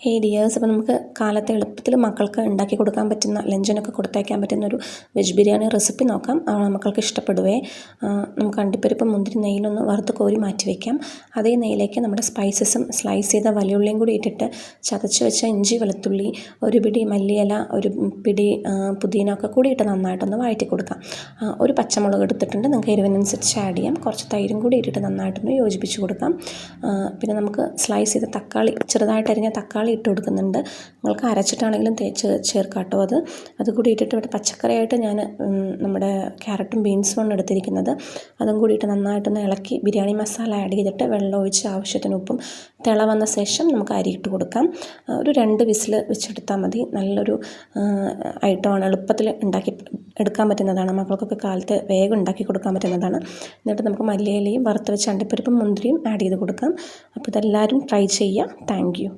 ഹേ dears, അപ്പോൾ നമുക്ക് കാലത്തെ എളുപ്പത്തിൽ മക്കൾക്ക് ഉണ്ടാക്കി കൊടുക്കാൻ പറ്റുന്ന, ലഞ്ചിനൊക്കെ കൊടുത്തയക്കാൻ പറ്റുന്ന ഒരു വെജ് ബിരിയാണി റെസിപ്പി നോക്കാം. മക്കൾക്ക് ഇഷ്ടപ്പെടുവേ. നമുക്ക് അണ്ടിപ്പരിപ്പ് മുന്തിരി നെയ്യിലൊന്ന് വറുത്ത് കോരി മാറ്റി വയ്ക്കാം. അതേ നെയ്യിലേക്ക് നമ്മുടെ സ്പൈസസും സ്ലൈസ് ചെയ്ത വലിയുള്ളിയും കൂടി ഇട്ടിട്ട് ചതച്ച് വെച്ച ഇഞ്ചി വെളുത്തുള്ളി, ഒരു പിടി മല്ലിയില, ഒരു പിടി പുതിന ഒക്കെ കൂടി ഇട്ട് നന്നായിട്ടൊന്ന് വഴറ്റി കൊടുക്കാം. ഒരു പച്ചമുളക് എടുത്തിട്ടുണ്ട്, നിങ്ങൾക്ക് എരിവിനനുസരിച്ച് ആഡ് ചെയ്യാം. കുറച്ച് തൈരും കൂടി ഇട്ടിട്ട് നന്നായിട്ടൊന്ന് യോജിപ്പിച്ച് കൊടുക്കാം. പിന്നെ നമുക്ക് സ്ലൈസ് ചെയ്ത തക്കാളി, ചെറുതായിട്ട് അരിഞ്ഞ തക്കാളി ഇട്ട് കൊടുക്കുന്നുണ്ട്. നിങ്ങൾക്ക് അരച്ചിട്ടാണെങ്കിലും ചേർക്കാം കേട്ടോ. അതുകൂടി ഇട്ടിട്ട് ഇവിടെ പച്ചക്കറിയായിട്ട് ഞാൻ നമ്മുടെ ക്യാരറ്റും ബീൻസുമാണ് എടുത്തിരിക്കുന്നത്. അതും കൂടി ഇട്ട് നന്നായിട്ടൊന്ന് ഇളക്കി ബിരിയാണി മസാല ആഡ് ചെയ്തിട്ട് വെള്ളം ഒഴിച്ച് ആവശ്യത്തിന് ഉപ്പും തിള വന്ന ശേഷം നമുക്ക് അരി ഇട്ട് കൊടുക്കാം. ഒരു 2 വിസിൽ വെച്ചെടുത്താൽ മതി. നല്ലൊരു ഐറ്റമാണ്, എളുപ്പത്തിൽ ഉണ്ടാക്കി എടുക്കാൻ പറ്റുന്നതാണ്. മക്കൾക്കൊക്കെ കാലത്ത് വേഗം ഉണ്ടാക്കി കൊടുക്കാൻ പറ്റുന്നതാണ്. എന്നിട്ട് നമുക്ക് മല്ലിയിലയും വറുത്ത് വെച്ച അണ്ടിപ്പരിപ്പും മുന്തിരിയും ആഡ് ചെയ്ത് കൊടുക്കാം. അപ്പോൾ ഇതെല്ലാവരും ട്രൈ ചെയ്യുക. Thank you.